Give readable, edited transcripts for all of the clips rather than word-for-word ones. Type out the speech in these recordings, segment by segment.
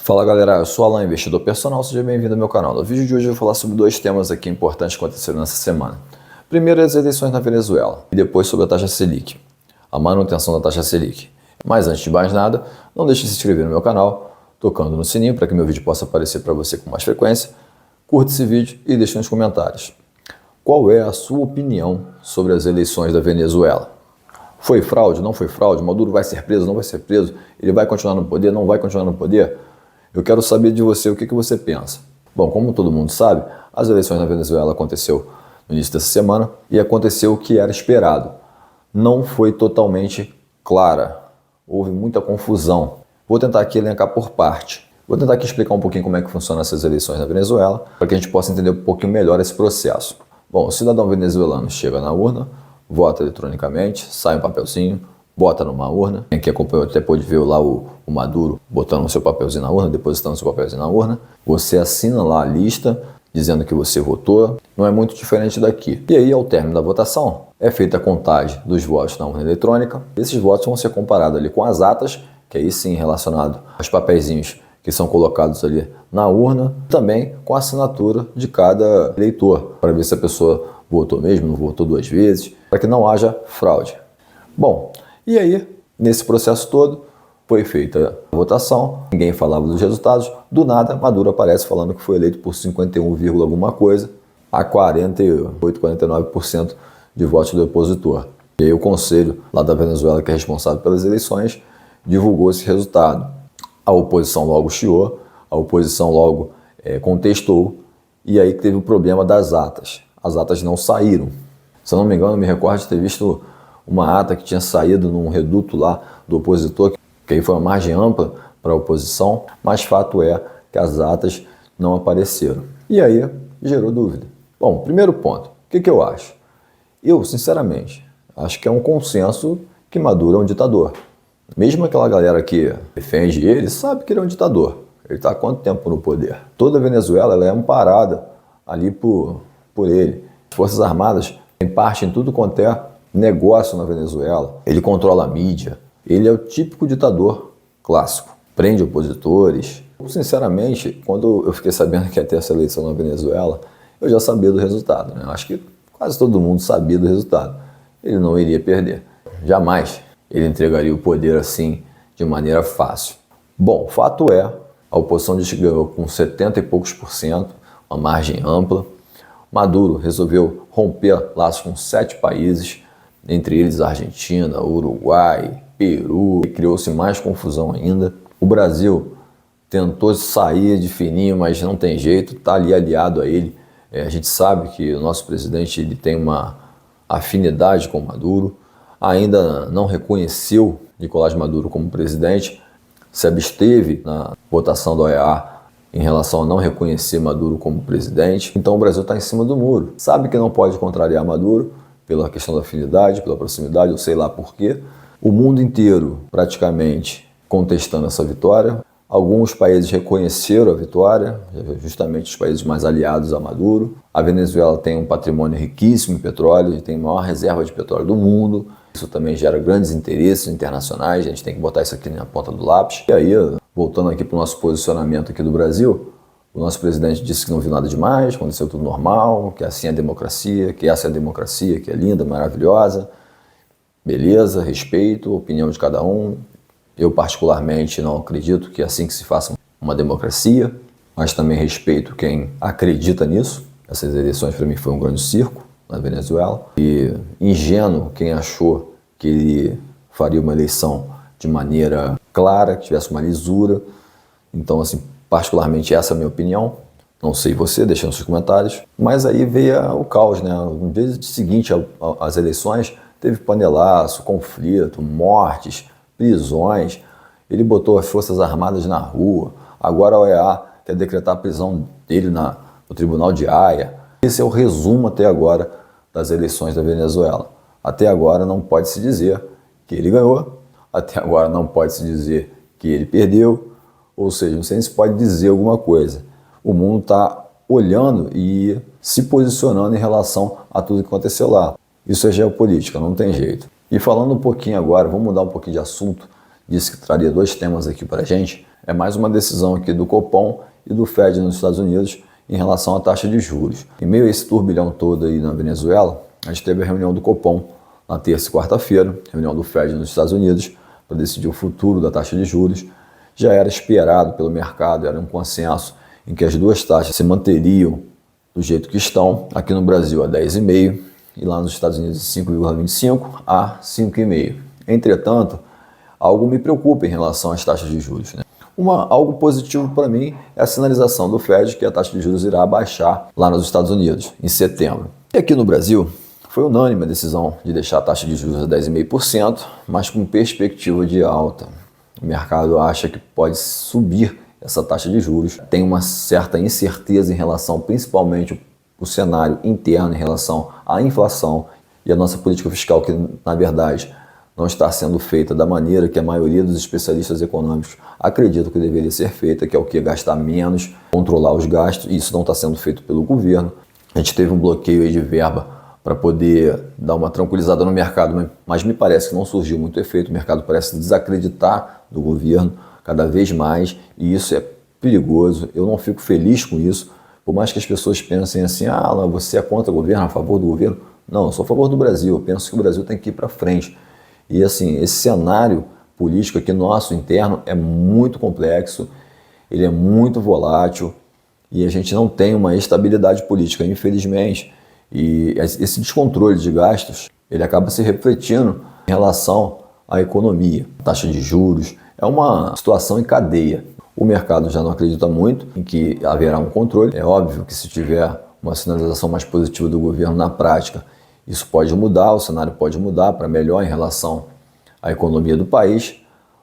Fala galera, eu sou Alan, investidor personal, seja bem-vindo ao meu canal. No vídeo de hoje eu vou falar sobre dois temas aqui importantes que aconteceram nessa semana. Primeiro, as eleições na Venezuela e depois sobre a taxa Selic, a manutenção da taxa Selic. Mas antes de mais nada, não deixe de se inscrever no meu canal, tocando no sininho para que meu vídeo possa aparecer para você com mais frequência. Curte esse vídeo e deixe nos comentários. Qual é a sua opinião sobre as eleições da Venezuela? Foi fraude? Não foi fraude? Maduro vai ser preso? Não vai ser preso? Ele vai continuar no poder? Não vai continuar no poder? Eu quero saber de você o que você pensa. Bom, como todo mundo sabe, as eleições na Venezuela aconteceu no início dessa semana e aconteceu o que era esperado. Não foi totalmente clara, houve muita confusão. Vou tentar aqui elencar por parte. Vou tentar aqui explicar um pouquinho como é que funcionam essas eleições na Venezuela, para que a gente possa entender um pouquinho melhor esse processo. Bom, o cidadão venezuelano chega na urna, vota eletronicamente, sai um papelzinho, bota numa urna. Quem acompanhou até pode ver lá o Maduro botando o seu papelzinho na urna, depositando o seu papelzinho na urna. Você assina lá a lista, dizendo que você votou. Não é muito diferente daqui. E aí, ao término da votação, é feita a contagem dos votos na urna eletrônica. Esses votos vão ser comparados ali com as atas, que aí sim relacionado aos papeizinhos que são colocados ali na urna, também com a assinatura de cada eleitor, para ver se a pessoa votou mesmo, não votou duas vezes, para que não haja fraude. Bom, e aí, nesse processo todo, foi feita a votação, ninguém falava dos resultados, do nada Maduro aparece falando que foi eleito por 51, alguma coisa, a 48, 49% de votos do opositor. E aí o conselho lá da Venezuela, que é responsável pelas eleições, divulgou esse resultado. A oposição logo chiou, a oposição logo contestou, e aí teve o problema das atas. As atas não saíram. Se eu não me engano, eu me recordo de ter visto uma ata que tinha saído num reduto lá do opositor, que aí foi uma margem ampla para a oposição, mas fato é que as atas não apareceram. E aí gerou dúvida. Bom, primeiro ponto, o que eu acho? Eu, sinceramente, acho que é um consenso que Maduro é um ditador. Mesmo aquela galera que defende ele, sabe que ele é um ditador. Ele está há quanto tempo no poder? Toda a Venezuela ela é amparada ali por ele. As Forças Armadas têm parte em tudo quanto é negócio na Venezuela. Ele controla a mídia. Ele é o típico ditador clássico. Prende opositores. Sinceramente, quando eu fiquei sabendo que ia ter essa eleição na Venezuela, eu já sabia do resultado, né? Acho que quase todo mundo sabia do resultado. Ele não iria perder. Jamais ele entregaria o poder assim de maneira fácil. Bom, fato é, a oposição diz que ganhou com 70 e poucos por cento, uma margem ampla. Maduro resolveu romper laços com 7 países, entre eles a Argentina, Uruguai, Peru, e criou-se mais confusão ainda. O Brasil tentou sair de fininho, mas não tem jeito, está ali aliado a ele. A gente sabe que o nosso presidente ele tem uma afinidade com Maduro, ainda não reconheceu Nicolás Maduro como presidente, se absteve na votação da OEA em relação a não reconhecer Maduro como presidente. Então o Brasil está em cima do muro. Sabe que não pode contrariar Maduro pela questão da afinidade, pela proximidade, eu sei lá por quê. O mundo inteiro praticamente contestando essa vitória. Alguns países reconheceram a vitória, justamente os países mais aliados a Maduro. A Venezuela tem um patrimônio riquíssimo em petróleo, tem a maior reserva de petróleo do mundo. Isso também gera grandes interesses internacionais, a gente tem que botar isso aqui na ponta do lápis. E aí, voltando aqui para o nosso posicionamento aqui do Brasil, o nosso presidente disse que não viu nada demais, aconteceu tudo normal, que assim é a democracia, que essa é a democracia, que é linda, maravilhosa. Beleza, respeito, opinião de cada um. Eu particularmente não acredito que é assim que se faça uma democracia, mas também respeito quem acredita nisso. Essas eleições para mim foi um grande circo na Venezuela. E ingênuo quem achou que ele faria uma eleição de maneira clara, que tivesse uma lisura. Então, assim, particularmente essa é a minha opinião. Não sei você, deixa nos seus comentários. Mas aí veio o caos, né? No dia seguinte às eleições, teve panelaço, conflito, mortes, prisões. Ele botou as Forças Armadas na rua. Agora a OEA quer decretar a prisão dele no Tribunal de Haia. Esse é o resumo até agora das eleições da Venezuela. Até agora não pode se dizer que ele ganhou, até agora não pode se dizer que ele perdeu, ou seja, não sei se pode dizer alguma coisa. O mundo está olhando e se posicionando em relação a tudo que aconteceu lá. Isso é geopolítica, não tem jeito. E falando um pouquinho agora, vamos mudar um pouquinho de assunto, disse que traria 2 temas aqui para a gente. é mais uma decisão aqui do Copom e do Fed nos Estados Unidos em relação à taxa de juros. Em meio a esse turbilhão todo aí na Venezuela, a gente teve a reunião do Copom na terça e quarta-feira, reunião do Fed nos Estados Unidos, para decidir o futuro da taxa de juros. Já era esperado pelo mercado, era um consenso em que as duas taxas se manteriam do jeito que estão, aqui no Brasil a 10,5% e lá nos Estados Unidos 5,25% a 5,5%. Entretanto, algo me preocupa em relação às taxas de juros, né? Algo positivo para mim é a sinalização do Fed que a taxa de juros irá baixar lá nos Estados Unidos, em setembro. E aqui no Brasil, foi unânime a decisão de deixar a taxa de juros a 10,5%, mas com perspectiva de alta. O mercado acha que pode subir essa taxa de juros. Tem uma certa incerteza em relação, principalmente, ao cenário interno, em relação à inflação e a nossa política fiscal, que, na verdade, não está sendo feita da maneira que a maioria dos especialistas econômicos acreditam que deveria ser feita, que é o que? Gastar menos, controlar os gastos, e isso não está sendo feito pelo governo. A gente teve um bloqueio aí de verba para poder dar uma tranquilizada no mercado, mas me parece que não surgiu muito efeito. O mercado parece desacreditar do governo cada vez mais, e isso é perigoso. Eu não fico feliz com isso, por mais que as pessoas pensem assim, você é contra o governo, a favor do governo. Não, eu sou a favor do Brasil, eu penso que o Brasil tem que ir para frente. E assim, esse cenário político aqui nosso interno é muito complexo, ele é muito volátil e a gente não tem uma estabilidade política, infelizmente. E esse descontrole de gastos, ele acaba se refletindo em relação à economia. Taxa de juros é uma situação em cadeia. O mercado já não acredita muito em que haverá um controle. É óbvio que se tiver uma sinalização mais positiva do governo na prática, isso pode mudar, o cenário pode mudar para melhor em relação à economia do país.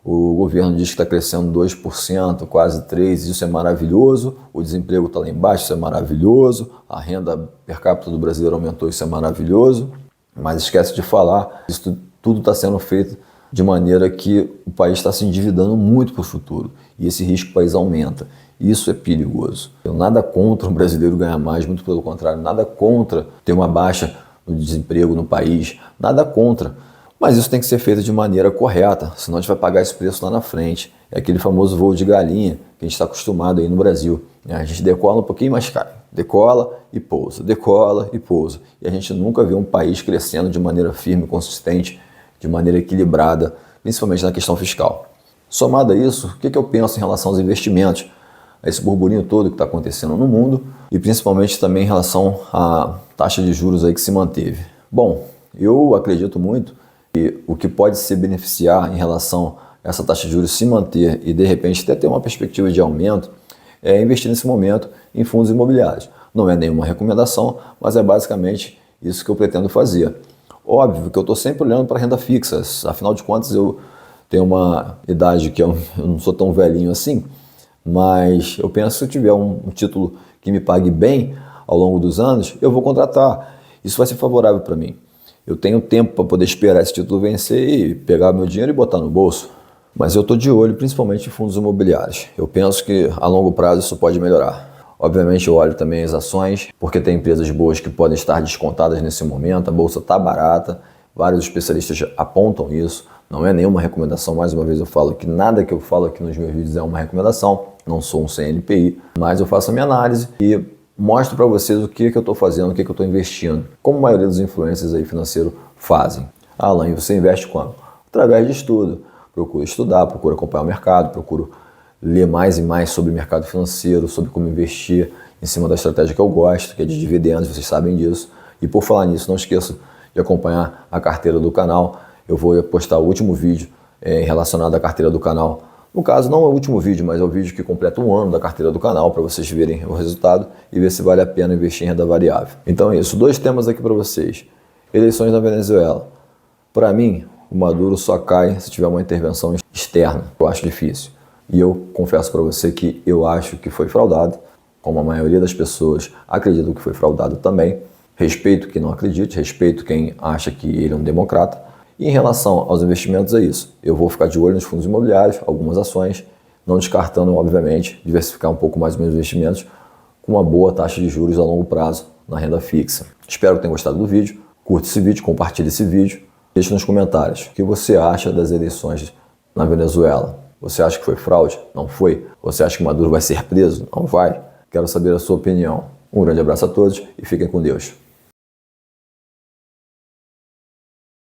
O governo diz que está crescendo 2%, quase 3%, isso é maravilhoso. O desemprego está lá embaixo, isso é maravilhoso. A renda per capita do brasileiro aumentou, isso é maravilhoso. Mas esquece de falar, isso tudo está sendo feito de maneira que o país está se endividando muito para o futuro. E esse risco do país aumenta. Isso é perigoso. Eu nada contra o brasileiro ganhar mais, muito pelo contrário, nada contra ter uma baixa no desemprego no país, nada contra. Mas isso tem que ser feito de maneira correta, senão a gente vai pagar esse preço lá na frente. É aquele famoso voo de galinha que a gente está acostumado aí no Brasil. A gente decola um pouquinho, mas cai. Decola e pousa, decola e pousa. E a gente nunca vê um país crescendo de maneira firme, consistente, de maneira equilibrada, principalmente na questão fiscal. Somado a isso, o que eu penso em relação aos investimentos? A esse burburinho todo que está acontecendo no mundo e principalmente também em relação à taxa de juros aí que se manteve. Bom, eu acredito muito que o que pode se beneficiar em relação a essa taxa de juros se manter e de repente até ter uma perspectiva de aumento é investir nesse momento em fundos imobiliários. Não é nenhuma recomendação, mas é basicamente isso que eu pretendo fazer. Óbvio que eu estou sempre olhando para a renda fixa, afinal de contas eu tenho uma idade que eu não sou tão velhinho assim, mas eu penso que se eu tiver um título que me pague bem ao longo dos anos, eu vou contratar. Isso vai ser favorável para mim. Eu tenho tempo para poder esperar esse título vencer e pegar meu dinheiro e botar no bolso. Mas eu estou de olho principalmente em fundos imobiliários. Eu penso que a longo prazo isso pode melhorar. Obviamente eu olho também as ações, porque tem empresas boas que podem estar descontadas nesse momento. A bolsa está barata, vários especialistas apontam isso. Não é nenhuma recomendação, mais uma vez eu falo que nada que eu falo aqui nos meus vídeos é uma recomendação. Não sou um CNPI, mas eu faço a minha análise e mostro para vocês o que eu estou fazendo, o que eu estou investindo. Como a maioria dos influencers aí financeiros fazem. Alan, e você investe como? Através de estudo. Procuro estudar, procuro acompanhar o mercado, procuro ler mais e mais sobre o mercado financeiro, sobre como investir em cima da estratégia que eu gosto, que é de dividendos, vocês sabem disso. E por falar nisso, não esqueça de acompanhar a carteira do canal. Eu vou postar o último vídeo relacionado à carteira do canal. No caso, não é o último vídeo, mas é o vídeo que completa um ano da carteira do canal, para vocês verem o resultado e ver se vale a pena investir em renda variável. Então é isso, 2 temas aqui para vocês. Eleições na Venezuela. Para mim, o Maduro só cai se tiver uma intervenção externa. Eu acho difícil. E eu confesso para você que eu acho que foi fraudado, como a maioria das pessoas acreditam que foi fraudado também. Respeito quem não acredite, respeito quem acha que ele é um democrata. E em relação aos investimentos é isso. Eu vou ficar de olho nos fundos imobiliários, algumas ações, não descartando, obviamente, diversificar um pouco mais os meus investimentos com uma boa taxa de juros a longo prazo na renda fixa. Espero que tenham gostado do vídeo. Curte esse vídeo, compartilhe esse vídeo. Deixe nos comentários o que você acha das eleições na Venezuela. Você acha que foi fraude? Não foi? Você acha que Maduro vai ser preso? Não vai? Quero saber a sua opinião. Um grande abraço a todos e fiquem com Deus.